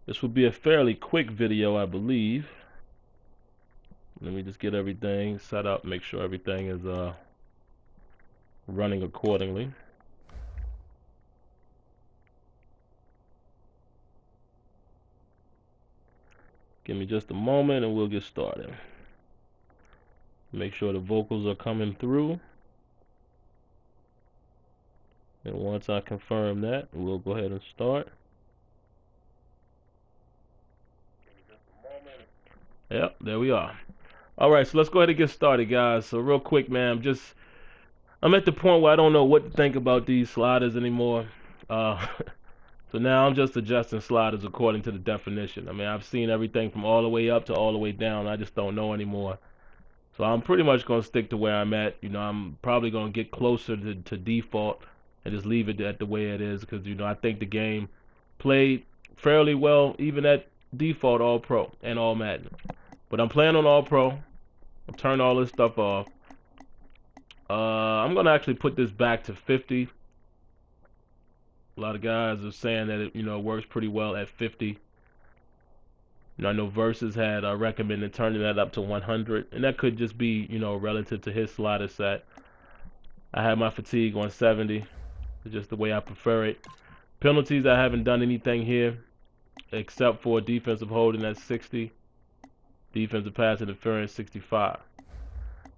This will be a fairly quick video, I believe. Let me just get everything set up, make sure everything is running accordingly. Give me just a moment and we'll get started. Make sure the vocals are coming through. And once I confirm that, we'll go ahead and start. Yep, there we are. Alright, so let's go ahead and get started, guys. So real quick, man, I'm at the point where I don't know what to think about these sliders anymore. So now I'm just adjusting sliders according to the definition. I mean, I've seen everything from all the way up to all the way down. I just don't know anymore. So I'm pretty much going to stick to where I'm at. You know, I'm probably going to get closer to default and just leave it at the way it is because, you know, I think the game played fairly well even at default All Pro and All Madden. But I'm playing on All Pro. I'll turn all this stuff off. I'm going to actually put this back to 50. A lot of guys are saying that it, you know, works pretty well at 50. You know, I know Versus had recommended turning that up to 100, and that could just be, you know, relative to his slider set. I have my fatigue on 70. It's just the way I prefer it. Penalties, I haven't done anything here except for defensive holding at 60. Defensive pass interference 65.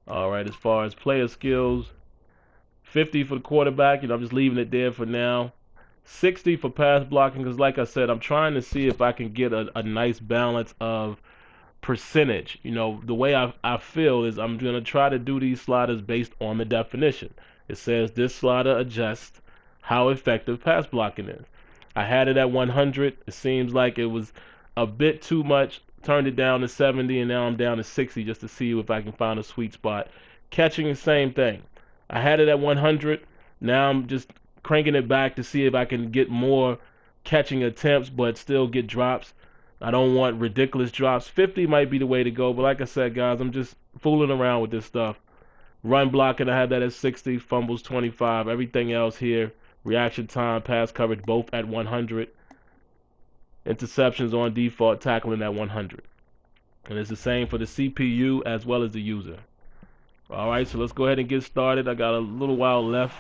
All right, as far as player skills, 50 for the quarterback. You know, I'm just leaving it there for now. 60 for pass blocking because, like I said, I'm trying to see if I can get a nice balance of percentage. You know, the way I feel is I'm going to try to do these sliders based on the definition. It says this slider adjusts how effective pass blocking is. I had it at 100. It seems like it was a bit too much. Turned it down to 70, and now I'm down to 60 just to see if I can find a sweet spot. Catching, the same thing. I had it at 100. Now I'm just cranking it back to see if I can get more catching attempts but still get drops. I don't want ridiculous drops. 50 might be the way to go, but like I said, guys, I'm just fooling around with this stuff. Run blocking, I have that at 60. Fumbles 25. Everything else here, reaction time, pass coverage, both at 100. Interceptions on default, tackling at 100. And it's the same for the CPU as well as the user. Alright, so let's go ahead and get started. I got a little while left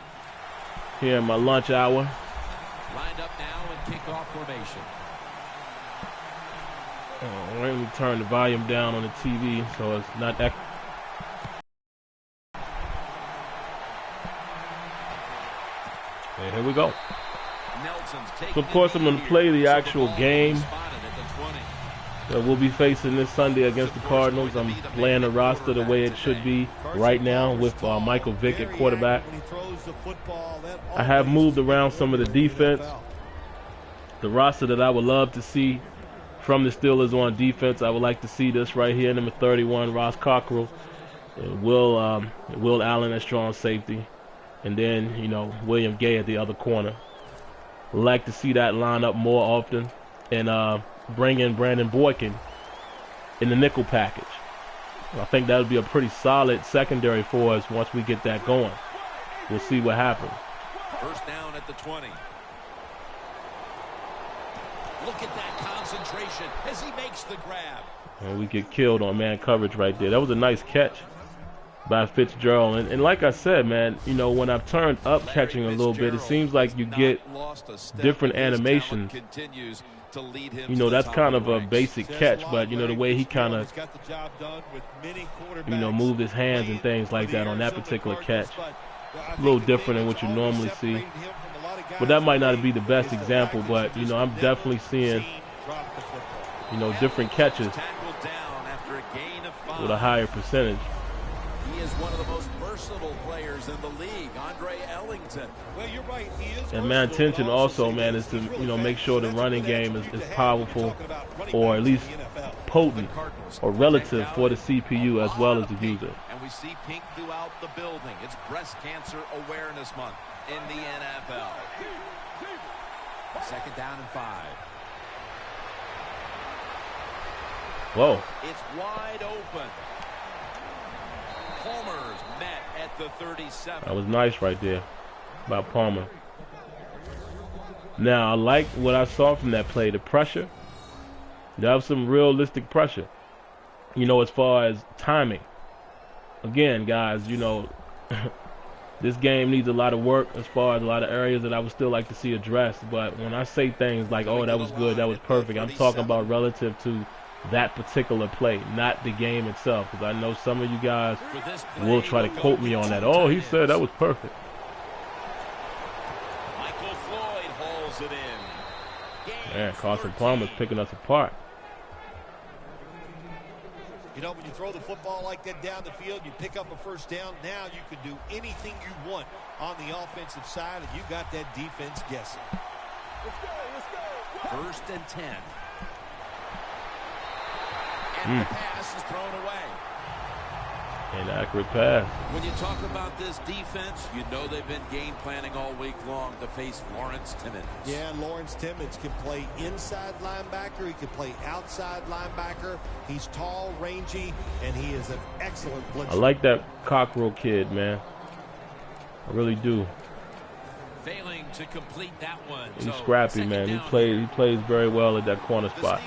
here in my lunch hour. Lined up now in kickoff formation. Alright, let me turn the volume down on the TV so it's not that. And here we go. So of course I'm going to play the actual game that we'll be facing this Sunday against the Cardinals. I'm playing the roster the way it should be right now with Michael Vick at quarterback. I have moved around some of the defense. The roster that I would love to see from the Steelers on defense, I would like to see this right here, number 31, Ross Cockrell, and Will Allen at strong safety, and then, you know, William Gay at the other corner. Would like to see that line up more often, and bring in Brandon Boykin in the nickel package. I think that would be a pretty solid secondary for us once we get that going. We'll see what happens. First down at the 20. Look at that concentration as he makes the grab. And we get killed on man coverage right there. That was a nice catch by Fitzgerald. And like I said, man, you know, when I've turned up catching a little bit, it seems like you get different animations. You know, that's kind of a basic catch, but, you know, the way he kind of, you know, moved his hands and things like that on that particular catch, a little different than what you normally see. But that might not be the best example, but, you know, I'm definitely seeing, you know, different catches with a higher percentage. He is one of the most versatile players in the league, Andre Ellington. Well, you're right. He is. And my intention also, man, is to, you know, make sure the running game is powerful, or at least potent or relative for the CPU as well as the user. And we see pink throughout the building. It's Breast Cancer Awareness Month in the NFL. Second down and 5. Whoa. It's wide open. Palmer's met at the 37. That was nice right there by Palmer. Now, I like what I saw from that play, the pressure. You have some realistic pressure. You know, as far as timing. Again, guys, you know, this game needs a lot of work as far as a lot of areas that I would still like to see addressed. But when I say things like, oh, that was good, that was perfect, I'm talking about relative to that particular play, not the game itself. Because I know some of you guys will try to quote me on that. Oh, he said that was perfect. Michael Floyd hauls it in. Man, Carson Palmer's picking us apart. You know, when you throw the football like that down the field, you pick up a first down. Now you can do anything you want on the offensive side, and you got that defense guessing. Let's go. First and 10. And the pass is thrown away. Inaccurate pass. When you talk about this defense, you know they've been game planning all week long to face Lawrence Timmons. Yeah, Lawrence Timmons can play inside linebacker. He can play outside linebacker. He's tall, rangy, and he is an excellent blitzer. I like that Cockrell kid, man. I really do. Failing to complete that one. He's scrappy, man. He plays very well at that corner spot.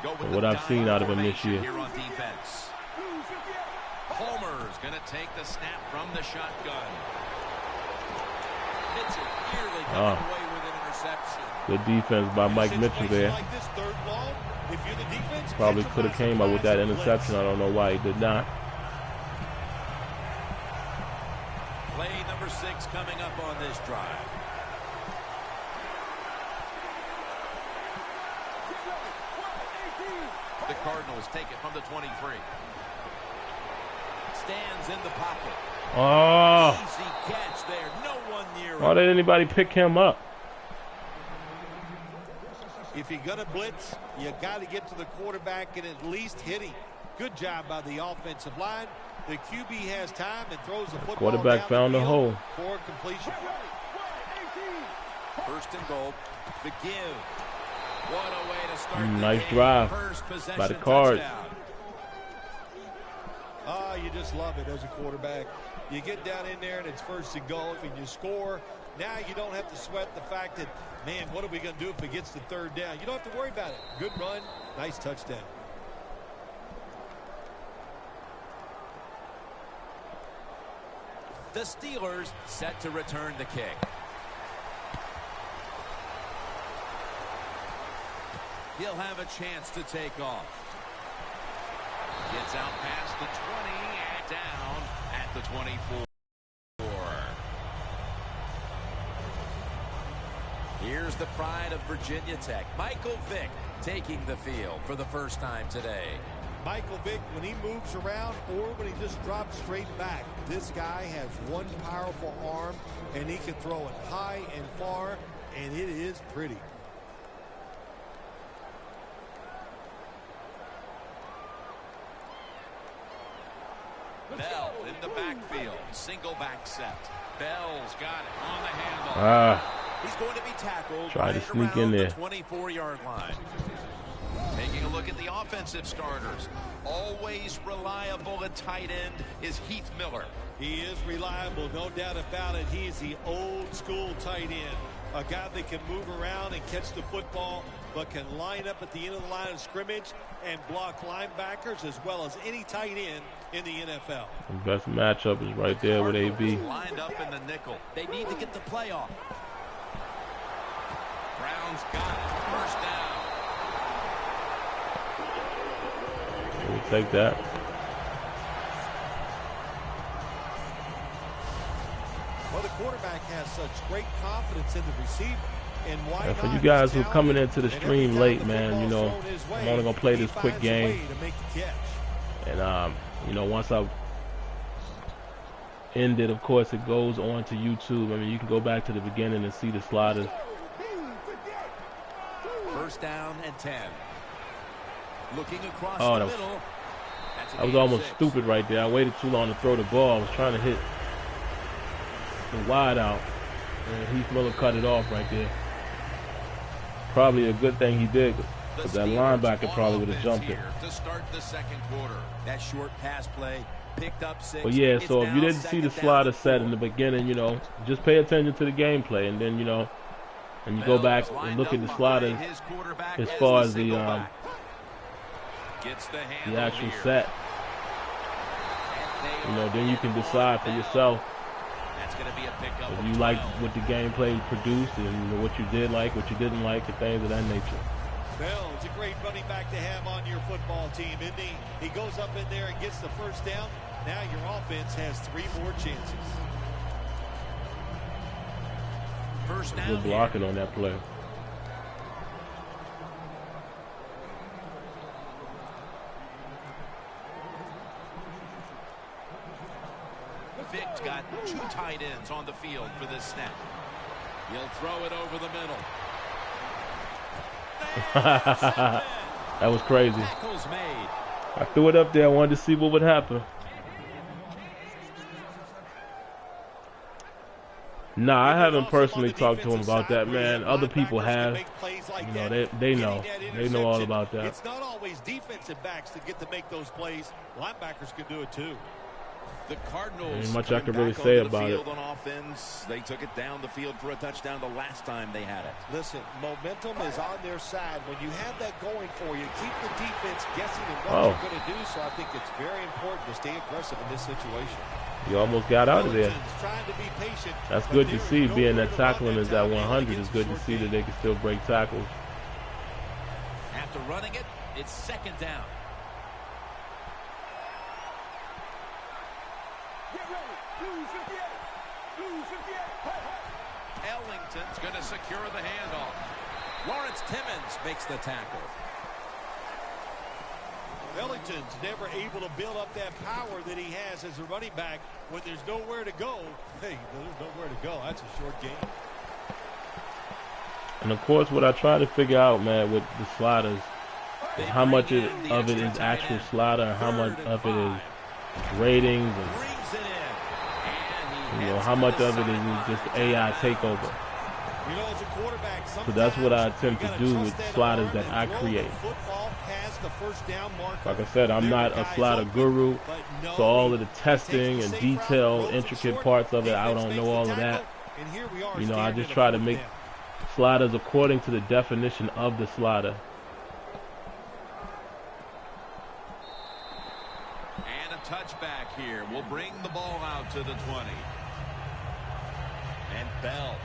From what I've seen out of him this year. Here on defense. Homer's going to take the snap from the shotgun. Mitchell nearly coming away with an interception. Good defense by Mike Mitchell there. Probably could have came up with that interception. I don't know why he did not. Play number 6 coming up on this drive. The Cardinals take it from the 23. Stands in the pocket. Oh. Easy catch there. No one near him. Why did anybody pick him up? If you're going to blitz, you got to get to the quarterback and at least hit him. Good job by the offensive line. The QB has time and throws the football. Quarterback found the hole for completion. First and goal. The give. What a way to start. Nice drive by the Cards. Oh, you just love it as a quarterback. You get down in there and it's first and goal and you score. Now you don't have to sweat the fact that, man, what are we going to do if it gets to third down? You don't have to worry about it. Good run, nice touchdown. The Steelers set to return the kick. He'll have a chance to take off. Gets out past the 20 and down at the 24. Here's the pride of Virginia Tech, Michael Vick, taking the field for the first time today. Michael Vick, when he moves around or when he just drops straight back, this guy has one powerful arm, and he can throw it high and far, and it is pretty. Bell in the backfield. Single back set. Bell's got it on the handle. He's going to be tackled. Try to sneak in there. The 24-yard line. Taking a look at the offensive starters. Always reliable at tight end is Heath Miller. He is reliable, no doubt about it. He is the old school tight end. A guy that can move around and catch the football, but can line up at the end of the line of scrimmage and block linebackers as well as any tight end in the NFL. The best matchup is right there with AB. Lined up in the nickel. They need to get the play off. Brown's got it. First down. We'll take that. Well, the quarterback has such great confidence in the receiver. And why for you guys who are coming into the stream late, man, you know, I'm only going to play this quick game. And, you know, once I end it, of course, it goes on to YouTube. I mean, you can go back to the beginning and see the sliders. First down and 10. Looking across the middle. That was almost stupid right there. I waited too long to throw the ball. I was trying to hit the wide out. And Heath Miller cut it off right there. Probably a good thing he did, because that linebacker probably would have jumped it. To start the second quarter. That short pass play picked up 6. But yeah, so if you didn't see the slider set in the beginning, you know, just pay attention to the gameplay, and then, you know, and you go back and look at the sliders as far as the Gets the the actual here. set. You know, then you can decide for yourself That's going to be a pickup if you like what the gameplay produced and you know, what you did like, what you didn't like, and things of that nature. Bell's a great running back to have on your football team, isn't he? He goes up in there and gets the first down. Now your offense has 3 more chances. First down. Good blocking on that play. Vick's got 2 tight ends on the field for this snap. He'll throw it over the middle. That was crazy. Tackles made. I threw it up there. I wanted to see what would happen. Nah, I haven't personally talked to him about that, man. Other people have. You know, they know. They know all about that. It's not always defensive backs that get to make those plays. Linebackers can do it too. The Cardinals. Ain't much I can really say about it. On offense, they took it down the field for a touchdown the last time they had it. Listen, momentum is on their side. When you have that going for you, keep the defense guessing at what you're going to do. So I think it's very important to stay aggressive in this situation. You almost got out of there. Trying to be patient, that's good to see. Being that tackling is at 100, it's good to see that they can still break tackles. After running it, it's second down. Ellington's going to secure the handoff. Lawrence Timmons makes the tackle. Ellington's never able to build up that power that he has as a running back when there's nowhere to go. Hey, there's nowhere to go. That's a short game. And of course, what I try to figure out, man, with the sliders, is how much of it is actual slider, and how much of it is ratings, and you know, how much of it is just AI takeover. So that's what I attempt to do with sliders that I create. Like I said, I'm not a slider guru, so all of the testing and detail, intricate parts of it, I don't know all of that. You know, I just try to make sliders according to the definition of the slider. And a touchback here will bring the ball out to the 20. And Bell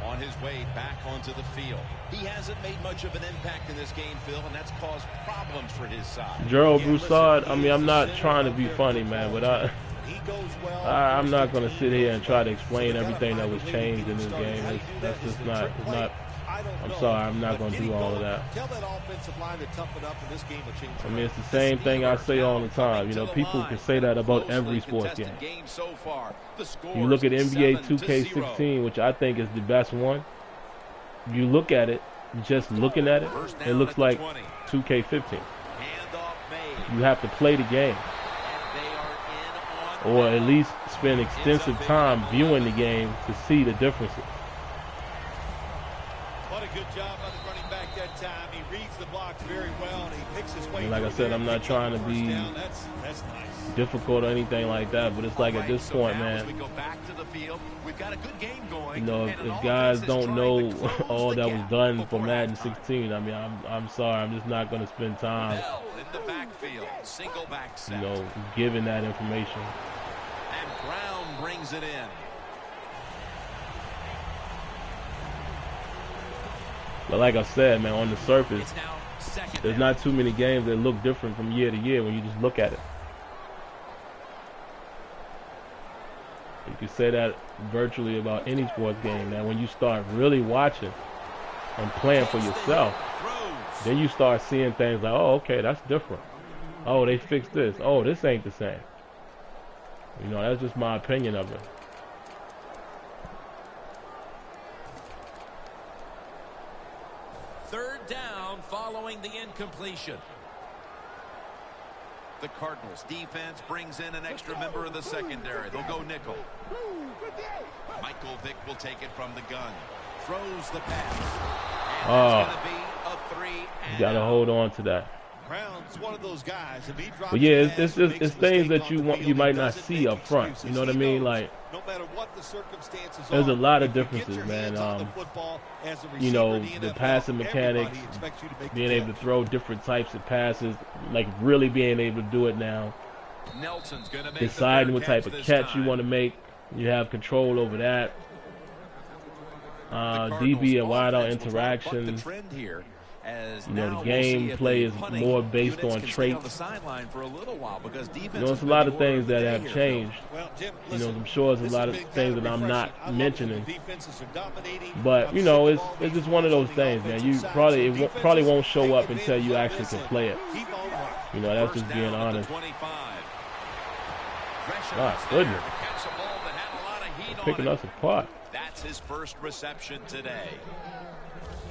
on his way back onto the field. He hasn't made much of an impact in this game, Phil, and that's caused problems for his side. Gerald Broussard, I mean, I'm not trying to be funny, man, but I'm not going to sit here and try to explain everything that was changed in this game. That's just not, I'm sorry, I'm not going to do all of that. I mean, it's the same thing I say all the time. You know, people can say that about every sports game. You look at NBA 2K16, which I think is the best one. You look at it, just looking at it, it looks like 2K15. You have to play the game, or at least spend extensive time viewing the game to see the differences. What a good job by the running back that time. He reads the blocks very well, and he picks his way. And like I said, I'm not trying to be that's nice. difficult or anything like that, but it's like at this point, man, we go back to the field. We've got a good game going. You know, if guys don't know all that was done for Madden 16, I mean, I'm sorry, I'm just not going to spend time, in the backfield, single back set. you know, giving that information. And Brown brings it in. But like I said, man, on the surface, there's not too many games that look different from year to year when you just look at it. You can say that virtually about any sports game. Now, when you start really watching and playing for yourself, then you start seeing things like, oh, okay, that's different. Oh, they fixed this. Oh, this ain't the same. You know, that's just my opinion of it. Third down following the incompletion. The Cardinals defense brings in an extra member of the secondary. They'll go nickel. Michael Vick will take it from the gun. Throws the pass. And that's going to be a 3 and you got to hold on to that. Brown's one of those guys. If he drops But yeah, pass, it's things that you might not see up front. You know what I mean? Like, no matter what the circumstances there's a are, lot of if you get differences, your man. hands on the football as a You know, receiver in the NFL, passing mechanics, everybody expects you to make the being able to catch. throw different types of passes, like really being able to do it now. Nelson's gonna make Deciding the what third type of this catch you time. want to make. You have control over that. The DB and Cardinals wideout offense will try to buck the interactions. trend here, as You know, now the we'll see game if play the is punting more based units on can stay on the traits. sideline for a little while, because defense You know, there's has a been lot the of order things of the that day have here, changed. Well, Jim, You know, listen, I'm sure there's this a lot has of been things kind that I'm refreshing. not I love it when mentioning. the defenses are dominating. But I'm you know, sick it's of all it's these just one of rules those on the things, man. offensive You side. probably So probably defenses won't show take up until advantage you of actually this can and play it. keep on running. You know, that's First just being down at the honest. 25. My Gresham's goodness. there to catch a ball that had a lot of heat on Picking it. us apart. That's his first reception today.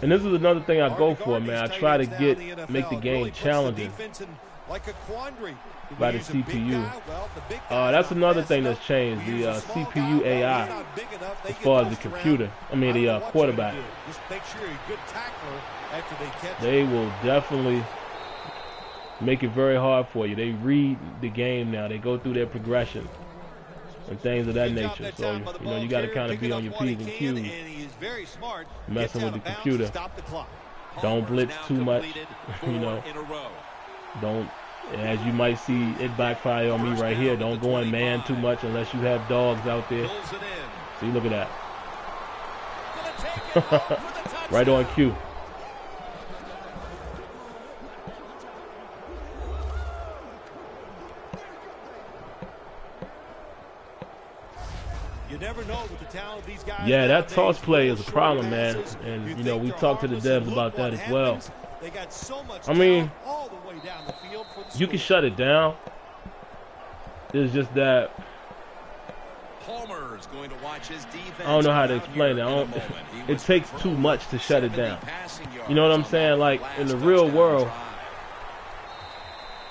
And this is another thing I Hard go to for, guard man. I these try to tight ends now in the make the NFL. It game really puts the challenging defense in like a quandary. Do by we the use a big CPU. guy? Well, the big guy's That's not another fast thing enough. that's changed, We use the a small CPU guy. Well, AI, he's not big enough. They as get far as the pushed around. computer. I mean, I don't know the what you're quarterback. gonna do. Just make sure you're a good tackler after they catch They will definitely make it very hard for you. They read the game now. They go through their progression and things of that nature. So, you know, you got to kind of be on your P's and Q's, messing with the computer. Don't blitz too much, you know. Don't, as you might see it backfire on me right here, don't go in man too much unless you have dogs out there. See, look at that. Right on cue. You never know with the talent of these guys. Yeah, that nowadays. toss play is a Short problem, man. passes. And, you think know, we they're talked to the harmless, and devs look about that what as well. happens. They got so much I mean, talent all the way down the field for the you can score. shut it down. It's just that Palmer's going to watch his defense. I don't know how to come out explain here it. in a moment. He It was takes too controlled much to shut it 70 down. passing You know what I'm yards on saying? that Like, in last the real touchdown world, drive.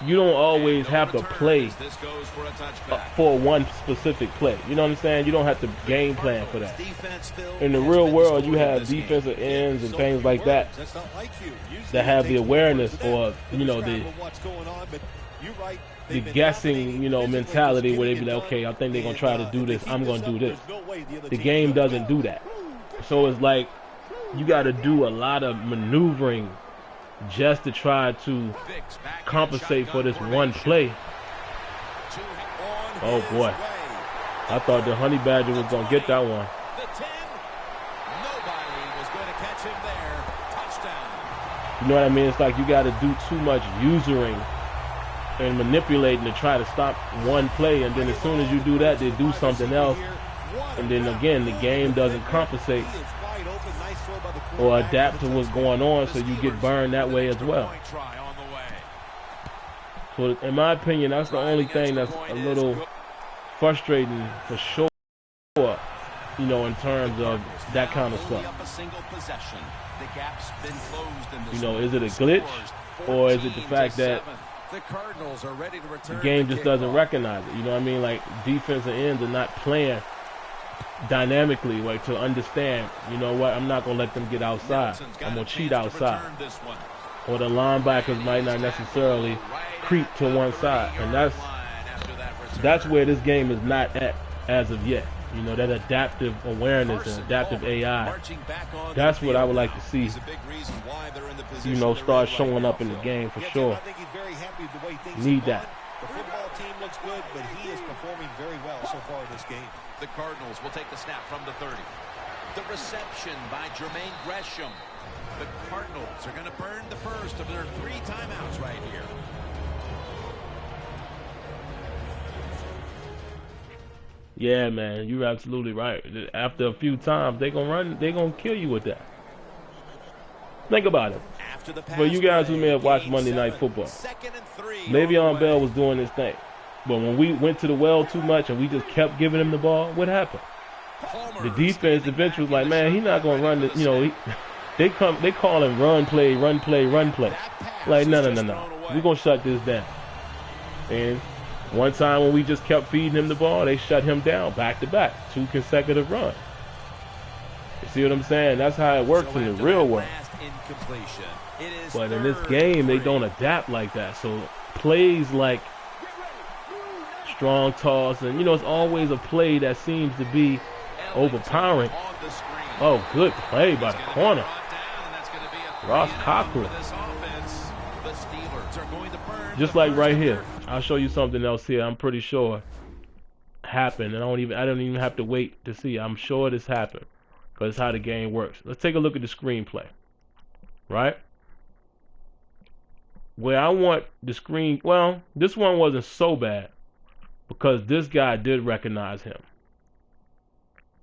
you don't always And no have to return play as this goes for a touchback. for one specific play. You know what I'm saying? You don't have to game plan for that. Defense, Phil, In the has real been world, you story of have this game. defensive ends and So things many like that words. That's not like you. Usually that it have the takes awareness words to or, that you know, describe the what's going on, but you're right. the They've been guessing, dominating you know, physically, mentality just where they getting be it like, okay, done. I think they're going to And, try to do if they this. keep I'm going to do this. there's no way the other The team's game gonna doesn't win. do that. So it's like you got to do a lot of maneuvering just to try to Vick's back in compensate for shotgun this one formation. play. On Oh, his boy. way. I thought the Honey Badger was going to get that one. The 10. Nobody was going to catch him there. Touchdown. You know what I mean? It's like you got to do too much usering and manipulating to try to stop one play, and then as soon as you do that, they do something else, and then again the game doesn't compensate or adapt to what's going on, so you get burned that way as well. Try on the way. So in my opinion, that's the only thing that's a little frustrating for sure, you know, in terms of that kind of Only stuff. up a single possession. The gap's been closed in this You know, one. is it a glitch, or is it the fact that the Cardinals are ready to return the game the just doesn't kickoff. recognize it? You know what I mean? Like, defensive ends are not playing dynamically, like, to understand, you know what, I'm not going to let them get outside. Nelson's got I'm a going to cheat chance to outside. return this one. Or the linebackers might not necessarily creep to one side. And that's where this game is not at as of yet. You know, that adaptive awareness and adaptive AI. That's what I would like to see, you know, start showing up in the game for sure. I think he's very happy with the way things Need have that. gone. The football team looks good, but he is performing very well so far in this game. The Cardinals will take the snap from the 30. The reception by Jermaine Gresham. The Cardinals are going to burn the first of their 3 timeouts right here. Yeah, man, you're absolutely right. After a few times, they're gonna kill you with that. Think about it. After the For you guys who may have watched Monday Night Football, Le'Veon Bell was doing his thing. But when we went to the well too much and we just kept giving him the ball, what happened? The defense eventually was like, man, he's not gonna run the, you know, they call him run play, run play, run play. Like, no. We're gonna shut this down. And one time when we just kept feeding him the ball, they shut him down back to back, 2 consecutive runs. You see what I'm saying? That's how it works in the real world. Incompletion. But in this game, they don't adapt like that. So plays like strong toss, and it's always a play that seems to be overpowering. Oh, good play by the corner. Ross Cockrell. Just like right here. I'll show you something else here. I'm pretty sure happened, and I don't even have to wait to see. I'm sure this happened because it's how the game works. Let's take a look at the screenplay. Right? Where I want the screen, well, this one wasn't so bad because this guy did recognize him.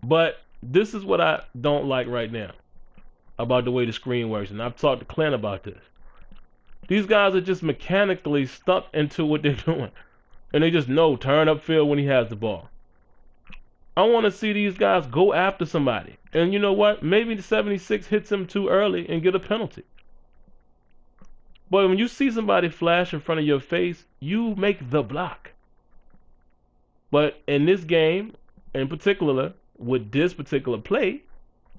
But this is what I don't like right now about the way the screen works, and I've talked to Clint about this. These guys are just mechanically stuck into what they're doing, and they just know turn upfield when he has the ball. I want to see these guys go after somebody, and you know what? Maybe the 76 hits him too early and get a penalty. But when you see somebody flash in front of your face, you make the block. But in this game, in particular, with this particular play,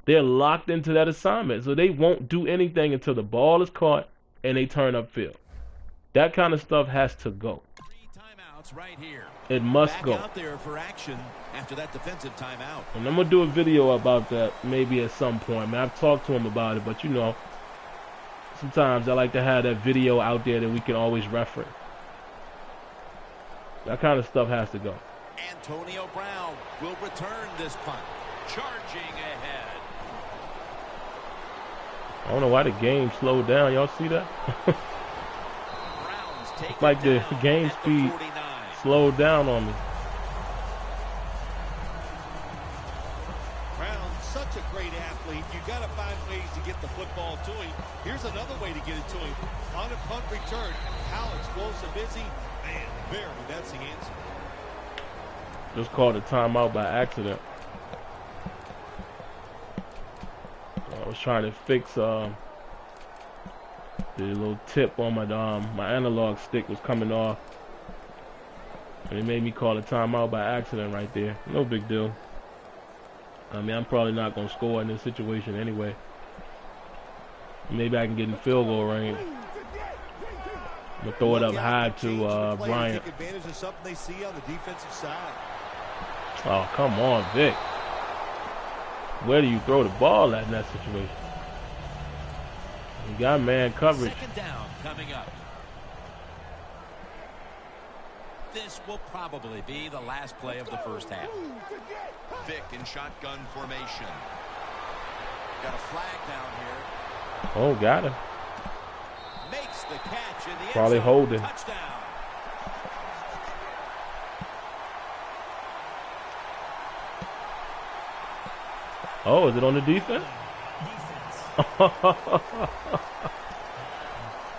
they're locked into that assignment. So they won't do anything until the ball is caught and they turn upfield. That kind of stuff has to go. 3 timeouts right here. It must Back go. out there for action after that defensive timeout. And I'm going to do a video about that maybe at some point. Man, I've talked to him about it, but sometimes I like to have that video out there that we can always reference. That kind of stuff has to go. Antonio Brown will return this punt. Charging ahead. I don't know why the game slowed down. Y'all see that? It's like the game speed slowed down on me. Brown's such a great athlete. You got to find ways to get the football to him. Here's another way to get it to him. On a punt return, how explosive is he? Man, barely. That's the answer. Just called a timeout by accident. I was trying to fix the little tip on my analog stick was coming off, and it made me call a timeout by accident right there. No big deal. I mean, I'm probably not gonna score in this situation anyway. Maybe I can get in the field goal range. I'm gonna throw it up high to Bryant. Take advantage of something they see on the defensive side. Oh, come on, Vick. Where do you throw the ball at in that situation? You got man coverage. Second down coming up. This will probably be the last play of the first half. Vick in shotgun formation. Got a flag down here. Oh, got him. Makes the catch in the Probably end zone. holding. Touchdown. Oh, is it on the defense?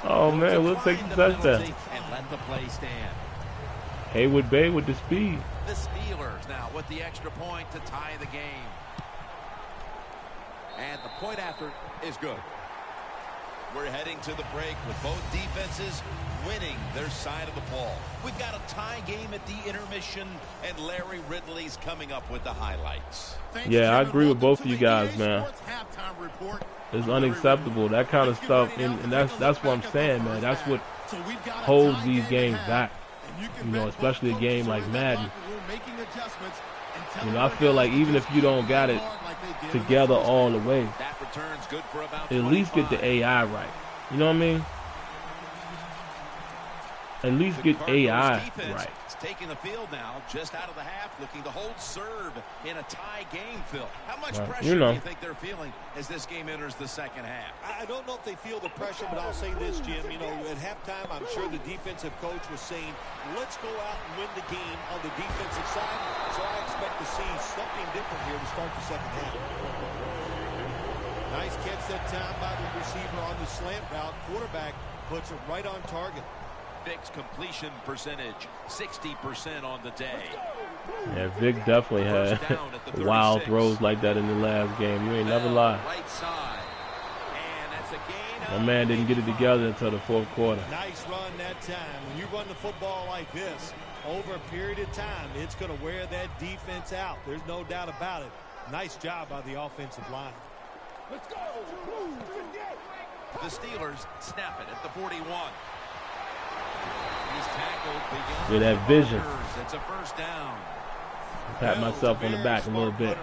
Oh man, we'll take the touchdown. And let the play stand. Haywood Bay with the speed. The Steelers now with the extra point to tie the game. And the point after is good. We're heading to the break with both defenses winning their side of the ball. We've got a tie game at the intermission, and Larry Ridley's coming up with the highlights. Yeah, I agree with both of you guys, man. It's unacceptable. That kind of stuff, and that's what I'm saying, man. That's what holds these games back. Especially a game like Madden. I feel like even if you don't got it together all the way, at least get the AI right. You know what I mean? At least get AI right. Taking the field now, just out of the half, looking to hold serve in a tie game, Phil. How much pressure do you think they're feeling as this game enters the second half? I don't know if they feel the pressure, but I'll say this, Jim. At halftime, I'm sure the defensive coach was saying, let's go out and win the game on the defensive side. So I expect to see something different here to start the second half. Nice catch that time by the receiver on the slant route. Quarterback puts it right on target. Vick's completion percentage, 60% on the day. Yeah, Vick definitely had wild throws like that in the last game. You ain't never lie. Right side. And that's a gain. My man didn't get it together until the fourth quarter. Nice run that time. When you run the football like this, over a period of time, it's going to wear that defense out. There's no doubt about it. Nice job by the offensive line. Let's go. The Steelers snap it at the 41. He's tackled. Yeah, that vision. It's a first down. Pat myself on the back a little bit.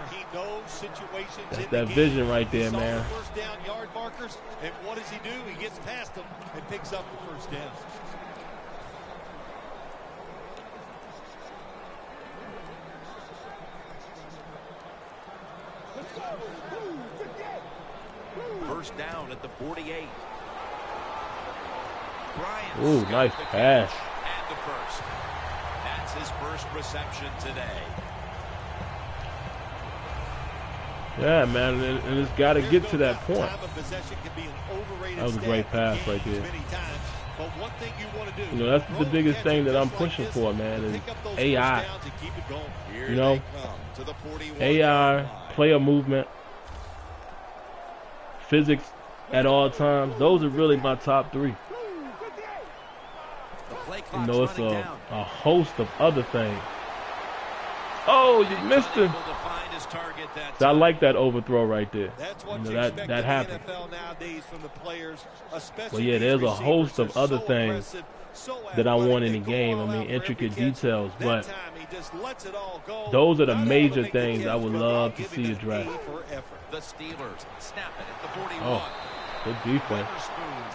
That's that vision right there, man. First down yard markers, and what does he do? He gets past them and picks up the first down. First down at the 48. Bryant. Ooh, nice pass. And the first. That's his first reception today. Yeah, man, and it's got to get to that point. That was a great pass right there. You know, that's the biggest thing that I'm pushing for, man, is AI. You know, AI, player movement, physics at all times. Those are really my top three. You know, it's a host of other things. Oh, you missed him. So I like that overthrow right there. You know, that happened. But yeah, there's a host of other things that I want in the game. I mean, intricate details, but those are the major things I would love to see addressed. The Steelers snap it at the 41. Oh, good defense.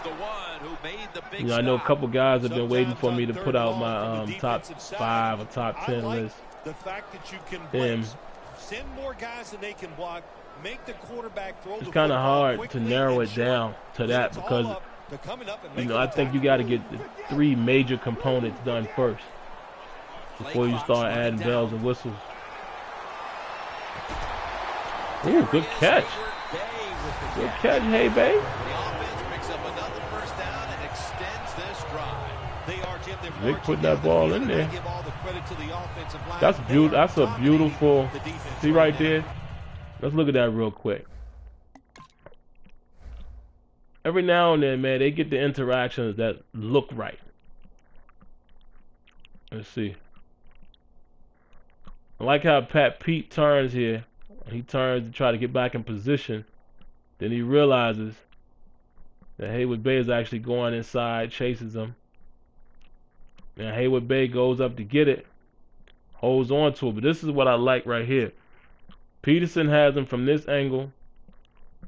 The one who made the big You know, I know a couple guys have been waiting for me to put out my top 5 or top 10 list. The fact that you can send more guys than they can block, make the quarterback throw. It's kind of hard to narrow it down to that because, you know, I think you got to get the 3 major components done first before you start adding bells and whistles. Ooh, good catch. Good catch, hey, babe. The offense picks up another first down and extends this drive. Vick put that ball in there. That's beautiful. That's a beautiful. See right there? Let's look at that real quick. Every now and then, man, they get the interactions that look right. Let's see. I like how Pete turns here. He turns to try to get back in position. Then he realizes that Haywood Bay is actually going inside, chases him. And Haywood Bay goes up to get it, holds on to it. But this is what I like right here. Peterson has him from this angle.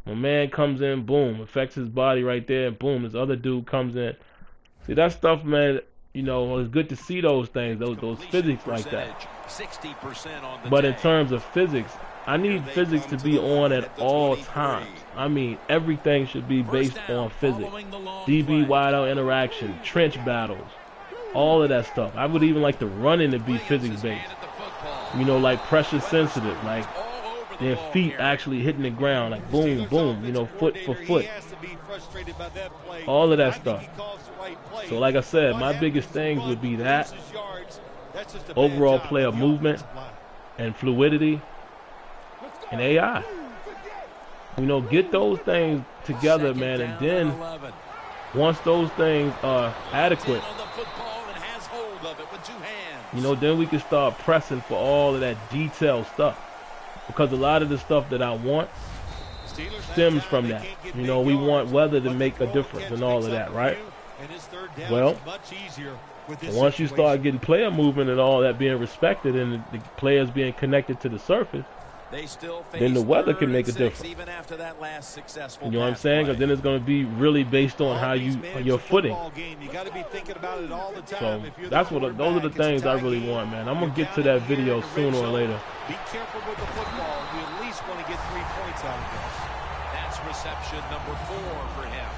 My man comes in, boom, affects his body right there, and boom, this other dude comes in. See, that stuff, man, you know, it's good to see those things, those physics like that. 60% on the but in terms of physics, I need physics to be on at all times. I mean, everything should be based on physics. DB wideout interaction, trench battles, all of that stuff. I would even like the running to be physics-based. You know, like pressure sensitive, like their feet actually hitting the ground, like boom, boom, you know, foot for foot. All of that stuff. So like I said, my biggest things would be that, overall player movement and fluidity, and AI. You know, get those things together, man, and then once those things are adequate, you know, then we can start pressing for all of that detailed stuff. Because a lot of the stuff that I want stems from that. You know, we want weather to make a difference and all of that, right? Well, once you start getting player movement and all that being respected and the players being connected to the surface, then the weather can make a difference. Even after that last successful, you know what I'm saying? Because then it's going to be really based on how your footing. So that's what those are the things I really want, man. I'm gonna get to that video sooner or later. Be careful with the football. We at least want to get 3 points out of this. That's reception number 4 for him.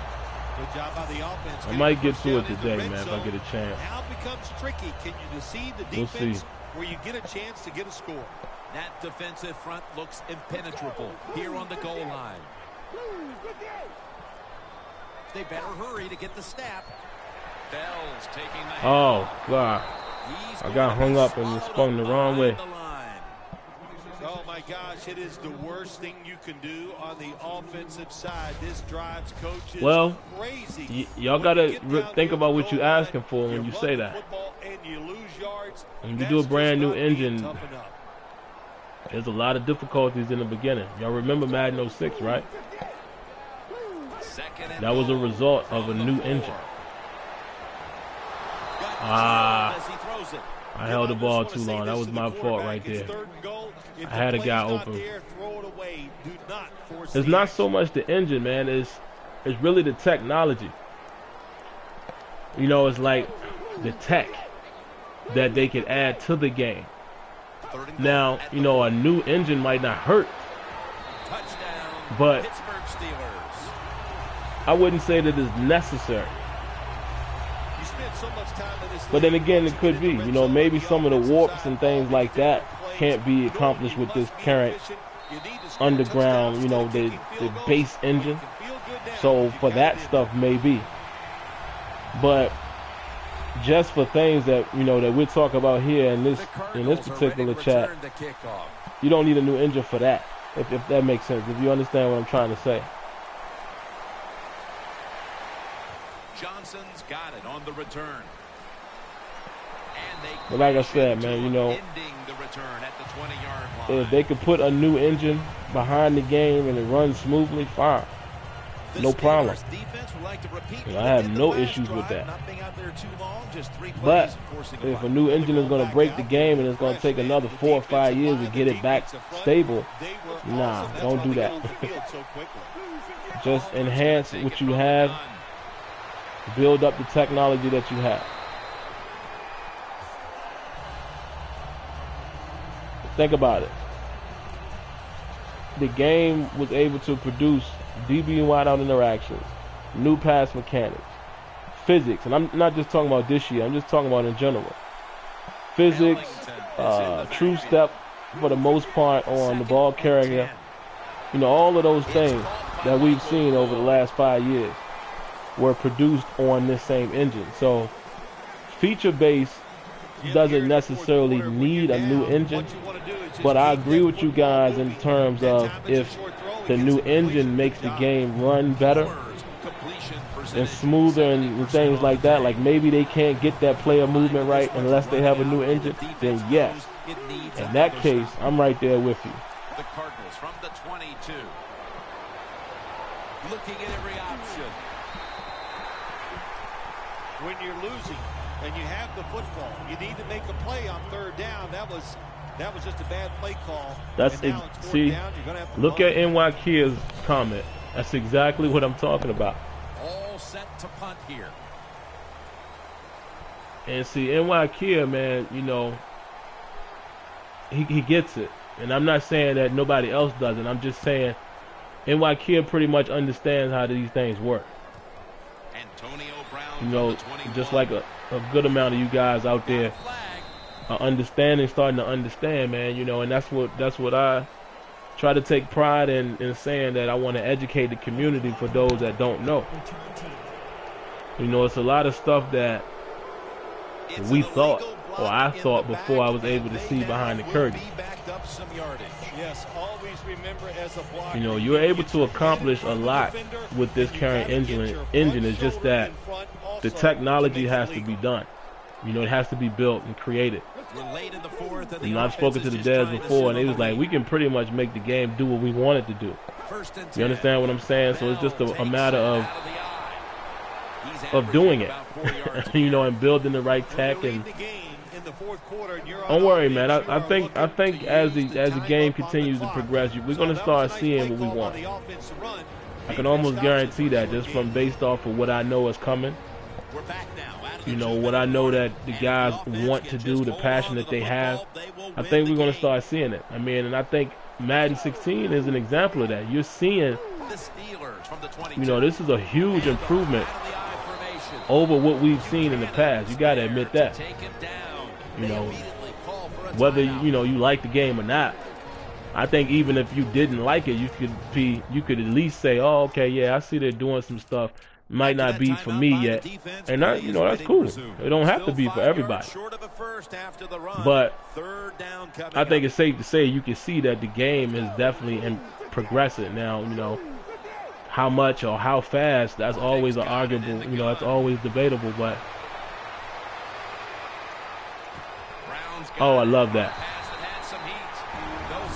Good job by the offense. I might get to it today, man, if I get a chance. Now it becomes tricky. Can you deceive the defense where you get a chance to get a score? That defensive front looks impenetrable here on the goal line. They better hurry to get the snap. Bell's taking the Oh, God. I got hung up and spun the wrong way. Oh, my gosh, it is the worst thing you can do on the offensive side. This drives coaches crazy. Y'all got to think about what you're asking for when you say that. When you do a brand new engine, there's a lot of difficulties in the beginning. Y'all remember Madden 06, right? That was a result of a new engine. I held the ball too long. That was my fault right there. I had a guy open. It's not so much the engine, man. It's really the technology. You know, it's like the tech that they could add to the game. Now, you know, a new engine might not hurt, but I wouldn't say that it's necessary. But then again, it could be. You know, maybe some of the warps and things like that can't be accomplished with this current underground, you know, the base engine. So for that stuff, maybe. But just for things that, you know, that we're talking about here in this particular chat, you don't need a new engine for that. If that makes sense. If you understand what I'm trying to say. Johnson's got it on the return. But like I said, man, you know, if they could put a new engine behind the game and it runs smoothly, fine. No problem. You know, I have no issues with that. But if a new engine is going to break the game and it's going to take another 4 or 5 years to get it back stable, nah, don't do that. Just enhance what you have. Build up the technology that you have. Think about it. The game was able to produce DB and wideout interactions, new pass mechanics, physics, and I'm not just talking about this year, I'm just talking about in general. Physics, true step for the most part on the ball carrier, you know, all of those things that we've seen over the last 5 years were produced on this same engine. So feature base doesn't necessarily need a new engine, but I agree with you guys in terms of if the new engine makes the game run better and smoother and things like that, like maybe they can't get that player movement right unless they have a new engine, then yes, in that case, I'm right there with you. The Cardinals from the 22. Looking at every option. When you're losing and you have the football, you need to make a play on third down. That was just a bad play call. That's it. See, look at NY Kia's comment. That's exactly what I'm talking about. All set to punt here. And see, NY Kia, man, you know, he gets it. And I'm not saying that nobody else doesn't. I'm just saying NY Kia pretty much understands how these things work. Antonio Brown, you know, just like a good amount of you guys out there are starting to understand, man, you know, and that's what I try to take pride in saying, that I want to educate the community for those that don't know. You know, it's a lot of stuff that we thought, or I thought, before I was able to see behind the curtain. You know, you're able to accomplish a lot with this current engine. It's just that the technology has to be done. You know, it has to be built and created. You know, I've spoken to the devs before, and they was like, we can pretty much make the game do what we want it to do. You understand what I'm saying? So it's just a matter of doing it. You know, and building the right tech. And don't worry, man. I think as the game continues to progress, we're going to start seeing what we want. I can almost guarantee that, just from based off of what I know is coming. You know, what I know that the guys want to do, the passion that they have, I think we're going to start seeing it. I mean, and I think Madden 16 is an example of that. You're seeing, you know, this is a huge improvement over what we've seen in the past. You got to admit that. You know, whether, you know, you like the game or not, I think even if you didn't like it, you could at least say, oh, okay, yeah, I see they're doing some stuff. Might not be for me yet, and that, you know, that's cool. It don't have to be for everybody, but I think it's safe to say you can see that the game is definitely progressing. Now, you know, how much or how fast, that's always an arguable, you know, that's always debatable, but oh, I love that.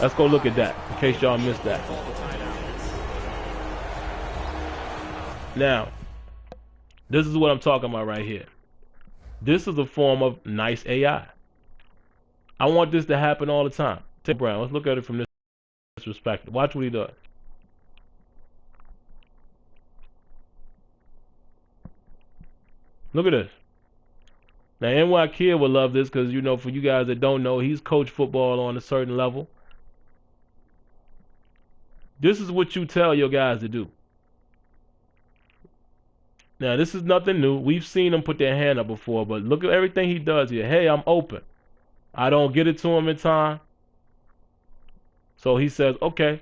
Let's go look at that in case y'all missed that. Now, this is what I'm talking about right here. This is a form of nice AI. I want this to happen all the time. Tim Brown, let's look at it from this perspective. Watch what he does. Look at this. Now, NY Kid would love this because, you know, for you guys that don't know, he's coached football on a certain level. This is what you tell your guys to do. Now, this is nothing new. We've seen them put their hand up before, but look at everything he does here. Hey, I'm open. I don't get it to him in time. So he says, okay,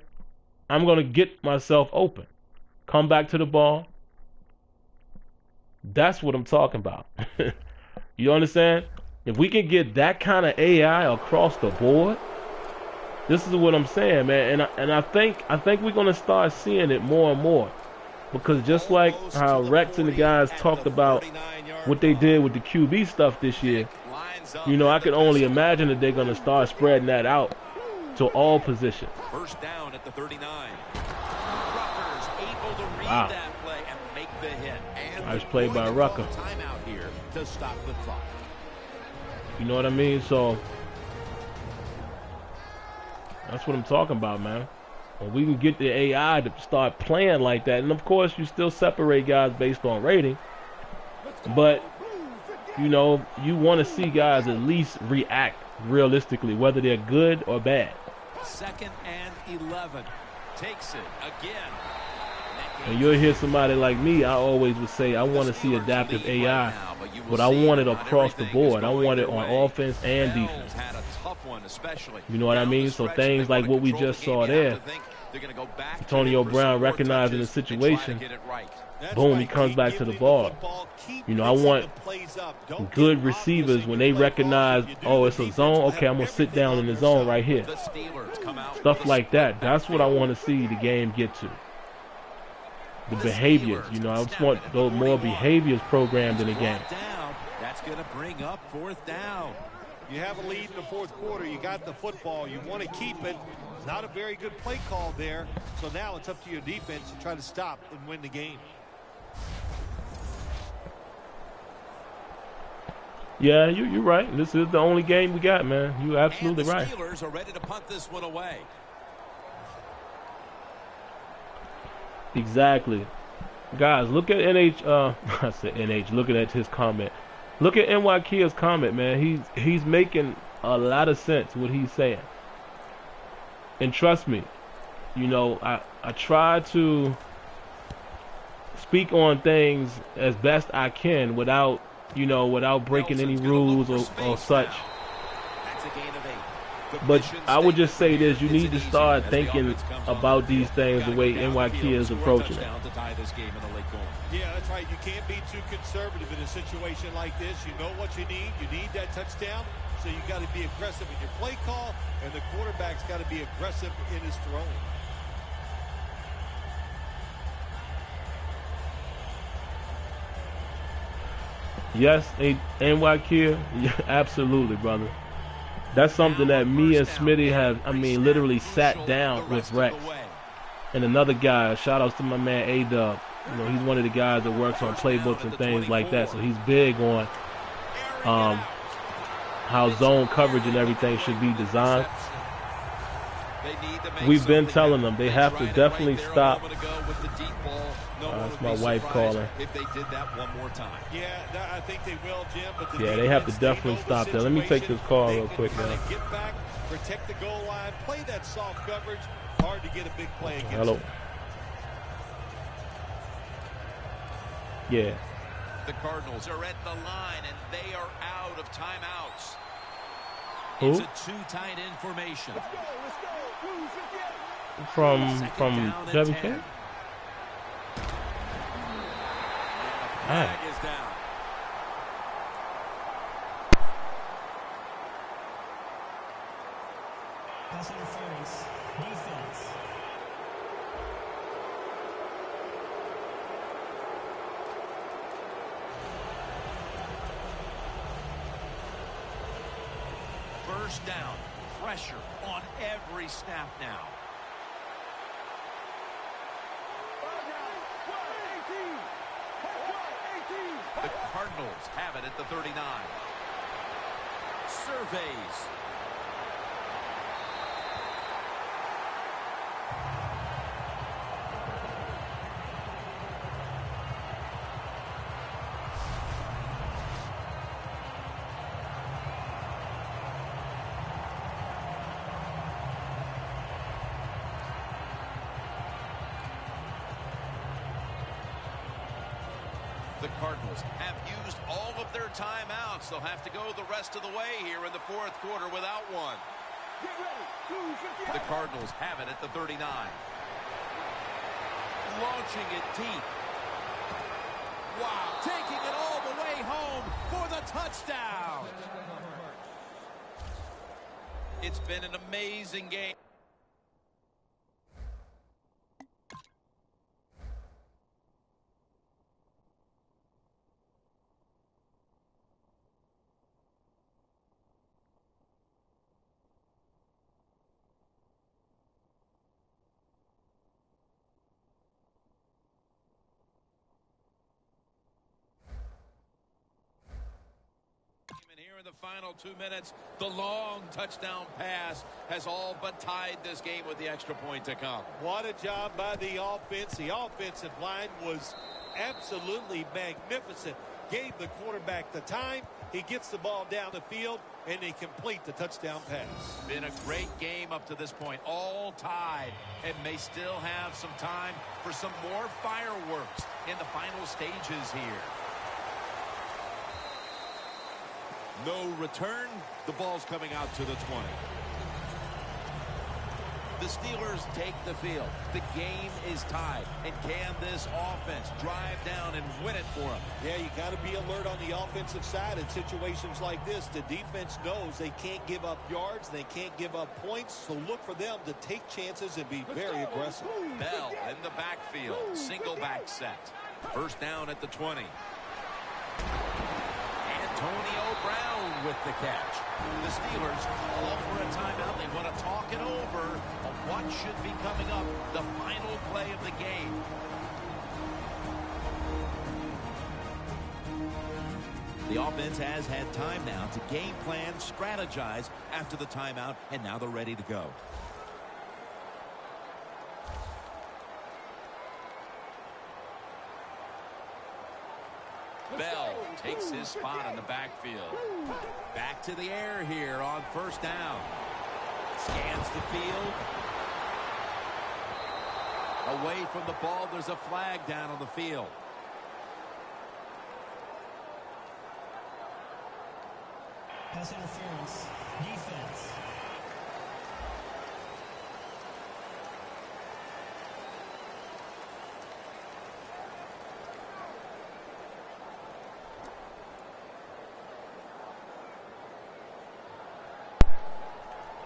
I'm going to get myself open. Come back to the ball. That's what I'm talking about. You understand? If we can get that kind of AI across the board, this is what I'm saying, man. And I think we're going to start seeing it more and more. Because just like how Rex and the guys talked about what they did with the QB stuff this year, you know, I can only imagine that they're going to start spreading that out to all positions. First down at the 39. Rucker's able to read that play and make the hit. And nice play by Rucker. Timeout here to stop the clock. You know what I mean? So that's what I'm talking about, man. When we can get the AI to start playing like that, and of course you still separate guys based on rating, but you know, you want to see guys at least react realistically, whether they're good or bad. 2nd and 11. Takes it again. And you'll hear somebody like me, I always would say I want to see adaptive AI, but I want it across the board. I want it on offense and defense. You know what I mean? So things like what we just saw there, Antonio Brown recognizing the situation, boom, he comes back to the ball. You know, I want good receivers when they recognize, oh, it's a zone, okay, I'm going to sit down in the zone right here. Stuff like that. That's what I want to see the game get to. The behaviors, you know, I just want those more behaviors programmed in the game. That's going to bring up 4th down. You have a lead in the 4th quarter. You got the football. You want to keep it. Not a very good play call there. So now it's up to your defense to try to stop and win the game. Yeah, you're right. This is the only game we got, man. You're absolutely right. And the Steelers are ready to punt this one away. Exactly. Guys, look at I said NH, looking at his comment. Look at NY Kid's comment, man. He's making a lot of sense what he's saying. And trust me, you know, I try to speak on things as best I can without, you know, without breaking any rules or such. But I would just say this, you need to start thinking about these things the way NYK is approaching it. Yeah, that's right. You can't be too conservative in a situation like this. You know what you need. You need that touchdown, so you got to be aggressive in your play call, and the quarterback's got to be aggressive in his throwing. Yes, NYK, yeah, absolutely, brother. That's something that me and Smitty have, I mean, literally sat down with Rex. And another guy, shout outs to my man A-Dub. You know, he's one of the guys that works on playbooks and things like that. So he's big on how zone coverage and everything should be designed. We've been telling them they have to definitely stop. That's my wife calling. If they did that one more time. Yeah, I think they will, Jim. But yeah, they have to definitely stop that. Let me take this call real quick, man. Get back, protect the goal line, play that soft coverage. Hard to get a big play against. Hello. Yeah. The Cardinals are at the line, and they are out of timeouts. Who? It's a two-tight end formation. From Devin King? Flag is down. Pass interference. Defense. First down. Pressure on every snap now. Cardinals have it at the 39. Surveys. The Cardinals have used all of their timeouts. They'll have to go the rest of the way here in the fourth quarter without one. The Cardinals have it at the 39. Launching it deep. Wow. Taking it all the way home for the touchdown. It's been an amazing game. Here in the final 2 minutes, the long touchdown pass has all but tied this game with the extra point to come. What a job by the offense. The offensive line was absolutely magnificent. Gave the quarterback the time. He gets the ball down the field, and they complete the touchdown pass. Been a great game up to this point, all tied, and may still have some time for some more fireworks in the final stages here. No return. The ball's coming out to the 20. The Steelers take the field. The game is tied. And can this offense drive down and win it for them? Yeah, you got to be alert on the offensive side in situations like this. The defense knows they can't give up yards. They can't give up points. So look for them to take chances and be very aggressive. Bell in the backfield. Single back set. First down at the 20. Antonio Brown with the catch. The Steelers call for a timeout. They want to talk it over on what should be coming up, the final play of the game. The offense has had time now to game plan, strategize after the timeout, and now they're ready to go. Bell takes his spot in the backfield. Back to the air here on first down. Scans the field. Away from the ball, there's a flag down on the field. Pass interference. Defense.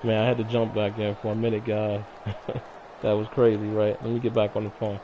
Man, I had to jump back there for a minute, guys. That was crazy, right? Let me get back on the phone.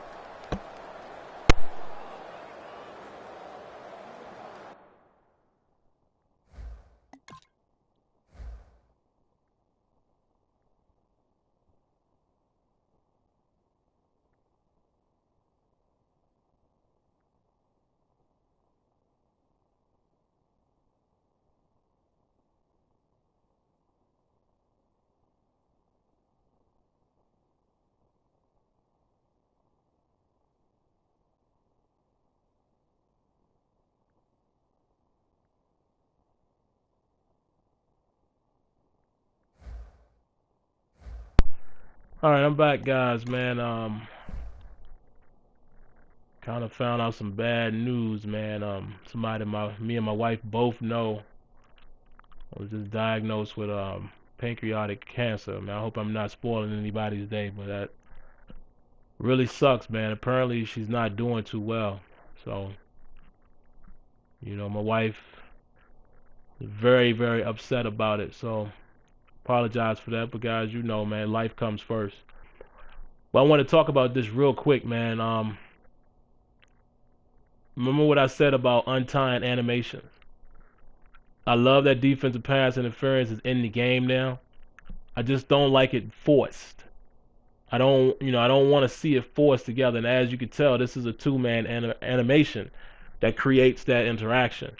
Alright, I'm back, guys, man. Kind of found out some bad news, man. Somebody me and my wife both know I was just diagnosed with pancreatic cancer. Man, I hope I'm not spoiling anybody's day, but that really sucks, man. Apparently she's not doing too well. So, you know, my wife is very, very upset about it. So, apologize for that, but guys, you know, man, life comes first. But I want to talk about this real quick, man. Remember what I said about untying animations? I love that defensive pass interference is in the game now. I just don't like it forced. I don't want to see it forced together. And as you can tell, this is a two-man animation. that creates that interaction.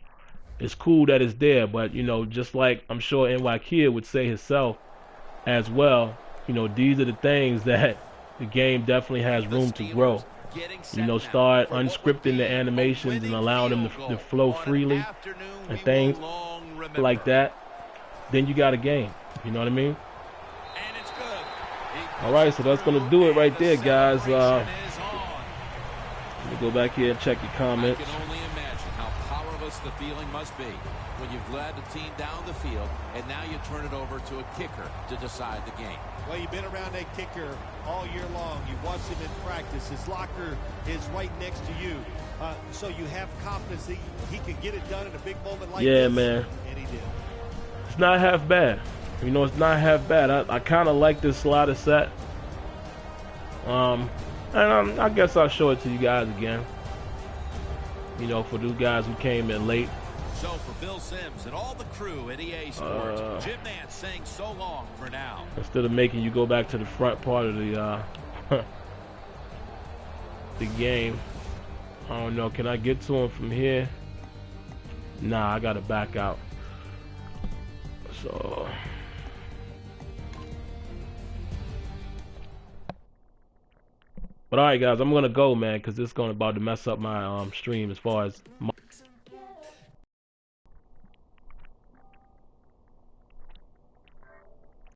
It's cool that it's there, but you know, just like I'm sure NY Kid would say himself as well, you know, these are the things that the game definitely has room to grow. You know, start unscripting the animations and allowing them to flow freely and things like that. Then you got a game. You know what I mean? All right, so that's gonna do it right there, guys. Let me go back here and check your comments. I can only imagine how powerless the feeling must be when you've led the team down the field and now you turn it over to a kicker to decide the game. Well, you've been around that kicker all year long. You watched him in practice. His locker is right next to you. So you have confidence that he can get it done in a big moment like this. Yeah, man. And he did. It's not half bad. You know, it's not half bad. I kind of like this slider set. And I guess I'll show it to you guys again. You know, for those guys who came in late. So for Bill Sims and all the crew at EA Sports, Jim Nantz saying so long for now. Instead of making you go back to the front part of the the game. I don't know. Can I get to him from here? Nah, I gotta back out. So. But alright guys, I'm gonna go, man, because this is about to mess up my stream as far as